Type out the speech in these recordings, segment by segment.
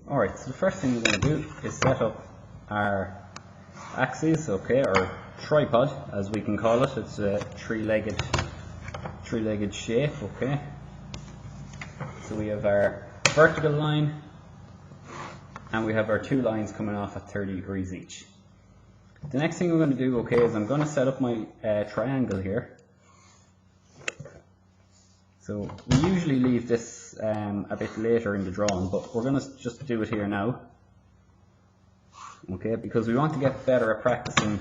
Alright, so the first thing we're going to do is set up our axes, okay, or tripod as we can call it. It's a three-legged shape, okay. So we have our vertical line and we have our two lines coming off at 30 degrees each. The next thing we're going to do, okay, is I'm going to set up my triangle here. So we usually leave this a bit later in the drawing, but we're going to just do it here now, okay, because we want to get better at practicing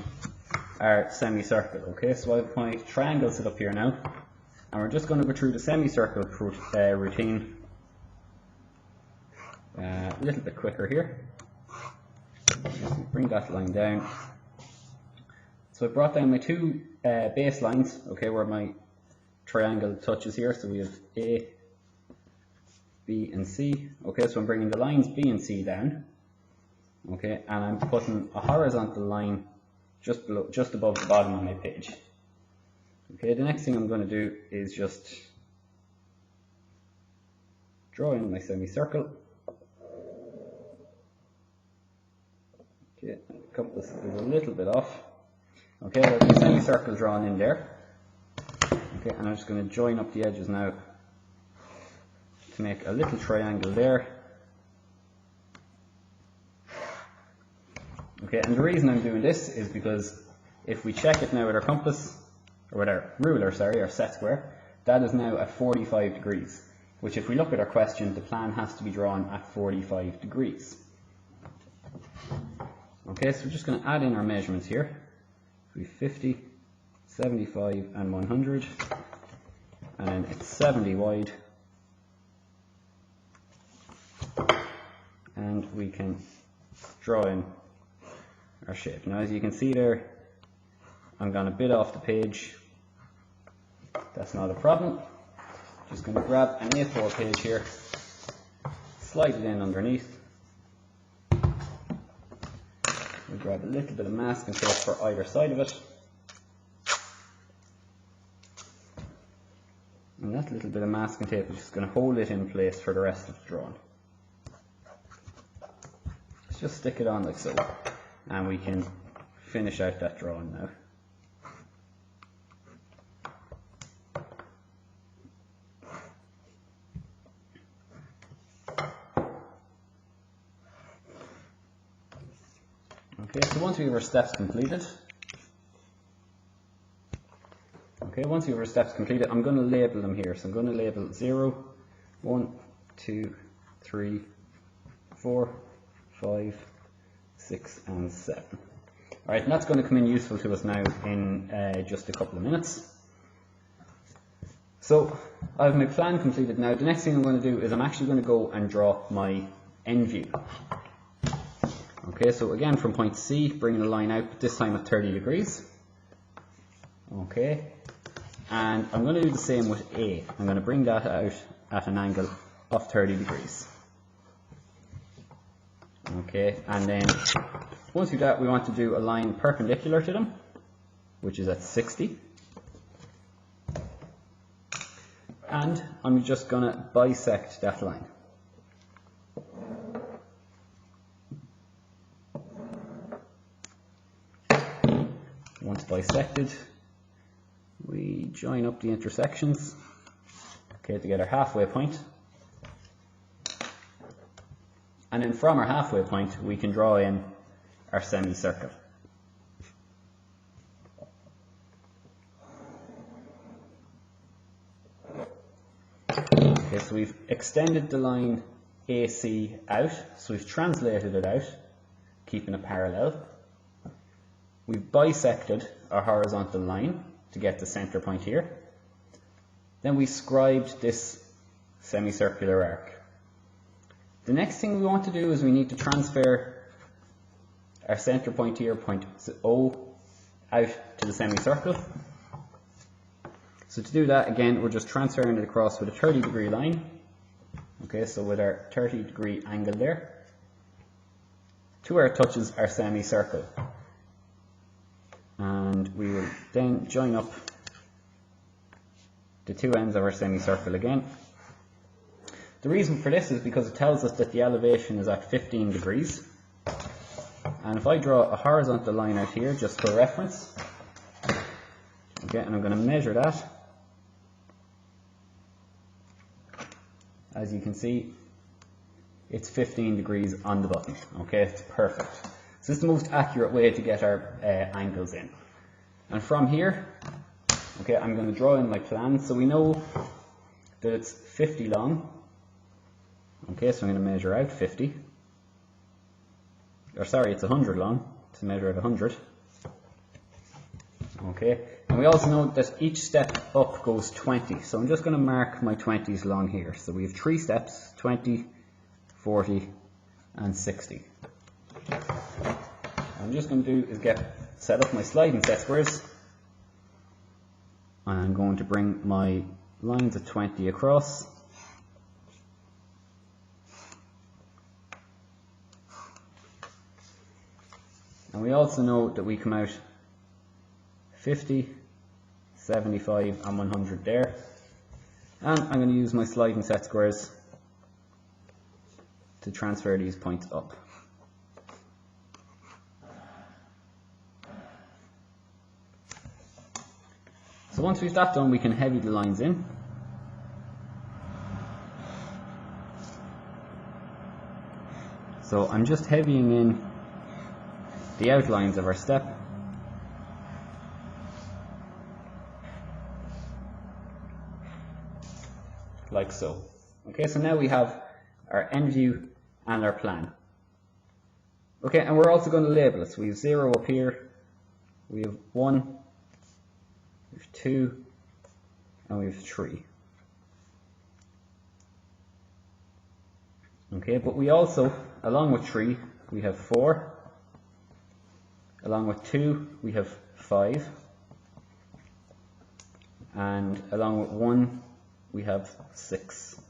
our semicircle, okay. So I have my triangle set up here now, and we're just going to go through the semicircle routine a little bit quicker here. Bring that line down. So I brought down my two base lines, okay, where my triangle touches here. So we have A, B and C, okay, so I'm bringing the lines B and C down, okay, and I'm putting a horizontal line just above the bottom of my page. Okay, the next thing I'm going to do is just draw in my semicircle. Okay, the compass is a little bit off. Okay, there's a semicircle drawn in there. Okay, and I'm just going to join up the edges now to make a little triangle there. Okay, and the reason I'm doing this is because if we check it now with our compass, or with our ruler, sorry, our set square, that is now at 45 degrees, which if we look at our question, the plan has to be drawn at 45 degrees. Okay, so we're just going to add in our measurements here. We have 50, 75 and 100, and then it's 70 wide, and we can draw in our shape. Now as you can see there, I'm going to bit off the page. That's not a problem. Just going to grab an A4 page here, slide it in underneath. We'll grab a little bit of masking tape for either side of it. And that little bit of masking tape is just going to hold it in place for the rest of the drawing. Let's just stick it on like so, and we can finish out that drawing now. Okay, so once we have our steps completed, I'm going to label them here. So I'm going to label 0, 1, 2, 3, 4, 5, 6 and 7. Alright, and that's going to come in useful to us now in just a couple of minutes. So I have my plan completed now. The next thing I'm going to do is I'm actually going to go and draw my end view. Okay, so again from point C, bringing a line out, but this time at 30 degrees. Okay, and I'm going to do the same with A. I'm going to bring that out at an angle of 30 degrees. Okay, and then once we do that, we want to do a line perpendicular to them, which is at 60. And I'm just going to bisect that line. Once bisected, we join up the intersections, okay, to get our halfway point. And then from our halfway point, we can draw in our semicircle. Okay, so we've extended the line AC out, so we've translated it out, keeping it parallel. We've bisected our horizontal line to get the center point here. Then we scribed this semicircular arc. The next thing we want to do is we need to transfer our center point here, point O, out to the semicircle. So to do that, again, we're just transferring it across with a 30 degree line. Okay, so with our 30 degree angle there, to where it touches our semicircle. And we will then join up the two ends of our semicircle again. The reason for this is because it tells us that the elevation is at 15 degrees. And if I draw a horizontal line out here just for reference, okay, and I'm going to measure that, as you can see, it's 15 degrees on the button. Okay, it's perfect. So this is the most accurate way to get our angles in. And from here, okay, I'm going to draw in my plan. So we know that it's 50 long. Okay, so I'm going to measure out 50. Or sorry, it's 100 long, to measure out 100. Okay, and we also know that each step up goes 20. So I'm just going to mark my 20s along here. So we have 3 steps, 20, 40, and 60. What I'm just going to do is set up my sliding set squares. And I'm going to bring my lines of 20 across. And we also know that we come out 50, 75 and 100 there. And I'm going to use my sliding set squares to transfer these points up. So once we've that done, we can heavy the lines in. So I'm just heavying in the outlines of our step. Like so. Okay, so now we have our end view and our plan. Okay, and we're also going to label it. So we have 0 up here, we have 1, we have 2, and we have 3. Okay, but we also, along with 3, we have 4. Along with 2, we have 5. And along with 1, we have 6.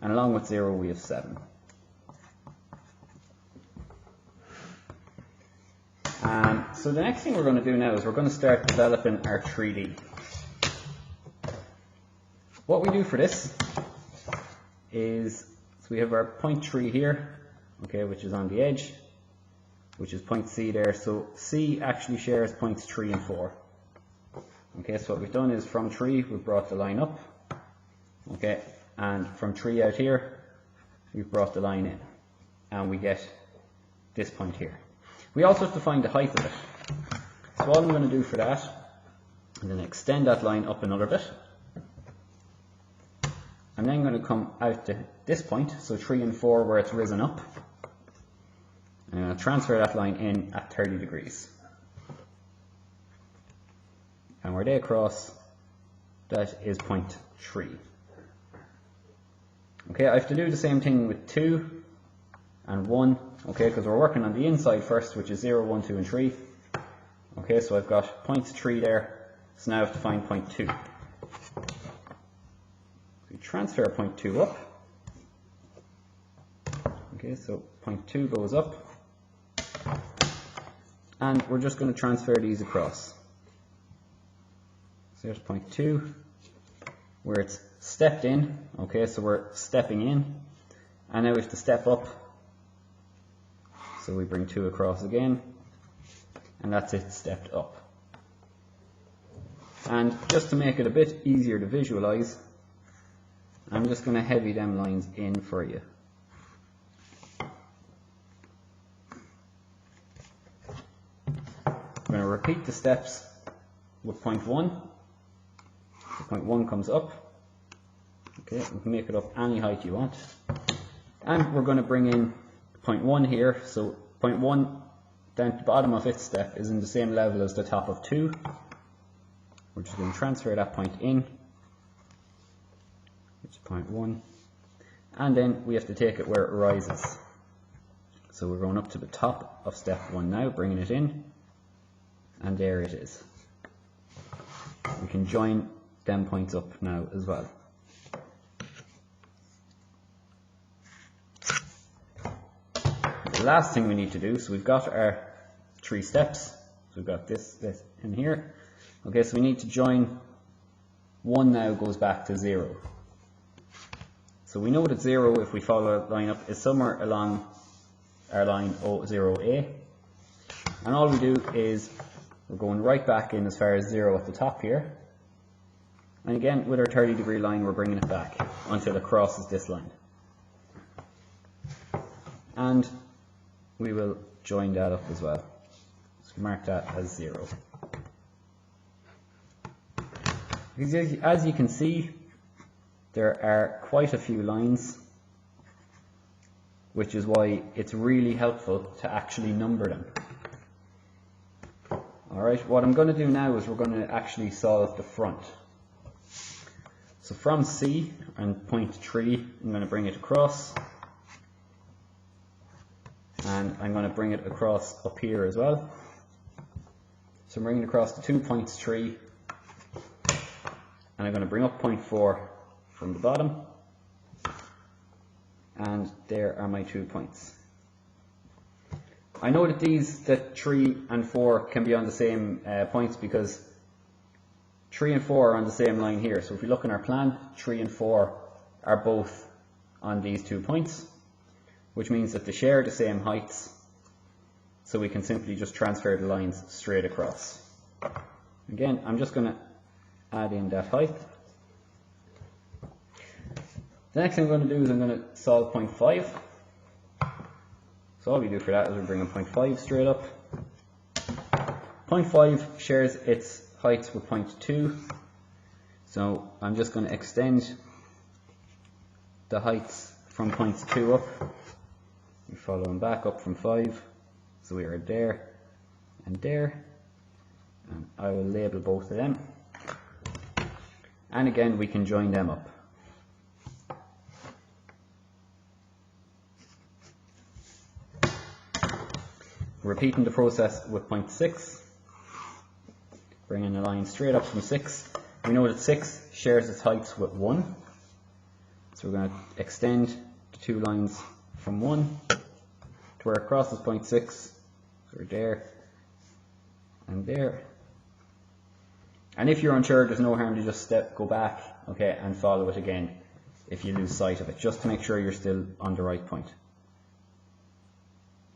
And along with 0, we have 7. So the next thing we're going to do now is we're going to start developing our 3D. What we do for this is, so we have our point 3 here, okay, which is on the edge, which is point C there. So C actually shares points 3 and 4. Okay, so what we've done is from 3 we've brought the line up, okay, and from 3 out here we've brought the line in, and we get this point here. We also have to find the height of it. So all I'm going to do for that, I'm going to extend that line up another bit. I'm then going to come out to this point, so 3 and 4 where it's risen up. I'm going to transfer that line in at 30 degrees. And where they cross, that is point 3. Okay, I have to do the same thing with 2 and 1, okay, because we're working on the inside first, which is 0, 1, 2, and 3. Okay, so I've got point 3 there, so now I have to find point 2. We transfer point 2 up. Okay, so point 2 goes up. And we're just going to transfer these across. So there's point 2, where it's stepped in. Okay, so we're stepping in. And now we have to step up. So we bring 2 across again. And that's it, stepped up. And just to make it a bit easier to visualize, I'm just going to heavy them lines in for you. I'm going to repeat the steps with point 1. So point 1 comes up. Okay, you can make it up any height you want. And we're going to bring in point 1 here. So point 1 down to the bottom of its step is in the same level as the top of 2. We're just going to transfer that point in, which is point 1. And then we have to take it where it rises. So we're going up to the top of step 1 now, bringing it in. And there it is. We can join them points up now as well. The last thing we need to do, so we've got our 3 steps. So we've got this in here. Okay, so we need to join 1 now goes back to 0. So So we know that 0, if we follow a line up, is somewhere along our line 0A. And all we do is we're going right back in as far as 0 at the top here. And again, with our 30-degree line, we're bringing it back until it crosses this line. And we will join that up as well. So mark that as 0. As you can see, there are quite a few lines, which is why it's really helpful to actually number them. Alright, what I'm going to do now is we're going to actually solve the front. So from C and point 3, I'm going to bring it across. And I'm going to bring it across up here as well. So I'm bringing it across to 2 points 3. And I'm going to bring up point 4 from the bottom. And there are my 2 points. I know that 3 and 4 can be on the same points because 3 and 4 are on the same line here. So if we look in our plan, 3 and 4 are both on these 2 points, which means that they share the same heights. So we can simply just transfer the lines straight across. Again, I'm just going to add in that height. The next thing I'm going to do is I'm going to solve point 5. So all we do for that is we bring in point 5 straight up. Point 5 shares its heights with point 2. So I'm just going to extend the heights from points 2 up. We follow them back up from 5. So we are there and there. And I will label both of them. And again, we can join them up. Repeating the process with point 6, bringing a line straight up from 6. We know that 6 shares its heights with 1, so we're going to extend the 2 lines from 1 to where it crosses point 6. So we're there and there. And if you're unsure, there's no harm to just go back, okay, and follow it again if you lose sight of it, just to make sure you're still on the right point.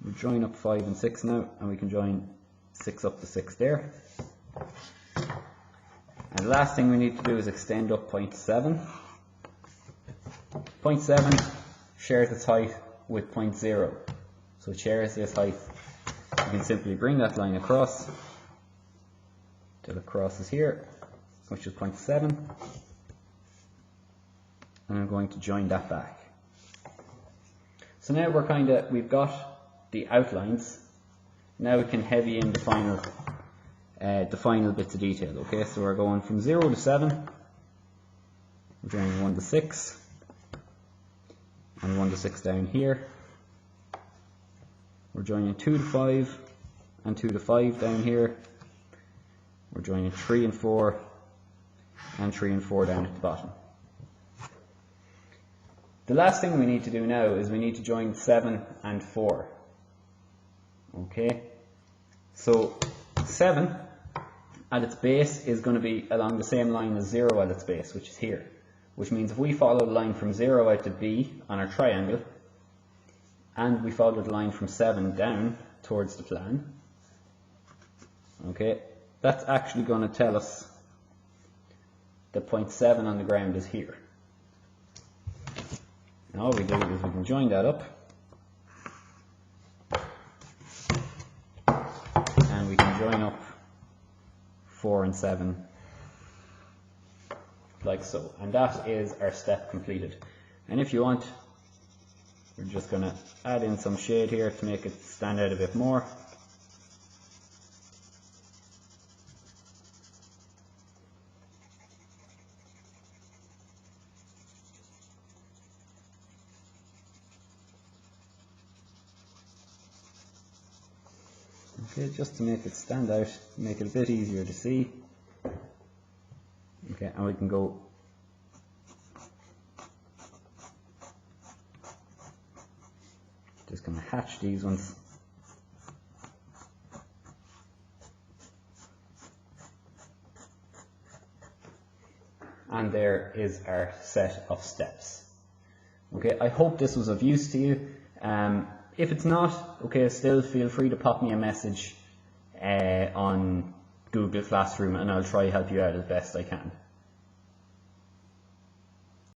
We'll join up 5 and 6 now, and we can join 6 up to 6 there. And the last thing we need to do is extend up point 7. Point 7 shares its height with point 0. So it shares this height. You can simply bring that line across till it crosses here, which is point 7. And I'm going to join that back. So now we've got the outlines. Now we can heavy in the final bits of detail. Okay, so we're going from 0 to 7. We're joining 1 to 6, and 1 to 6 down here. We're joining 2 to 5, and 2 to 5 down here. We're joining 3 and 4, and 3 and 4 down at the bottom. The last thing we need to do now is we need to join 7 and 4. Okay, so 7 at its base is going to be along the same line as 0 at its base, which is here. Which means if we follow the line from 0 out to B on our triangle, and we follow the line from 7 down towards the plan, okay, that's actually going to tell us that point 7 on the ground is here. And all we do is we can join that up. And we can join up 4 and 7 like so. And that is our step completed. And if you want, we're just going to add in some shade here to make it stand out a bit more. Okay, just to make it stand out, make it a bit easier to see. Okay, and we can go just going to hatch these ones. And there is our set of steps. Okay, I hope this was of use to you. If it's not, okay, still feel free to pop me a message on Google Classroom and I'll try to help you out as best I can.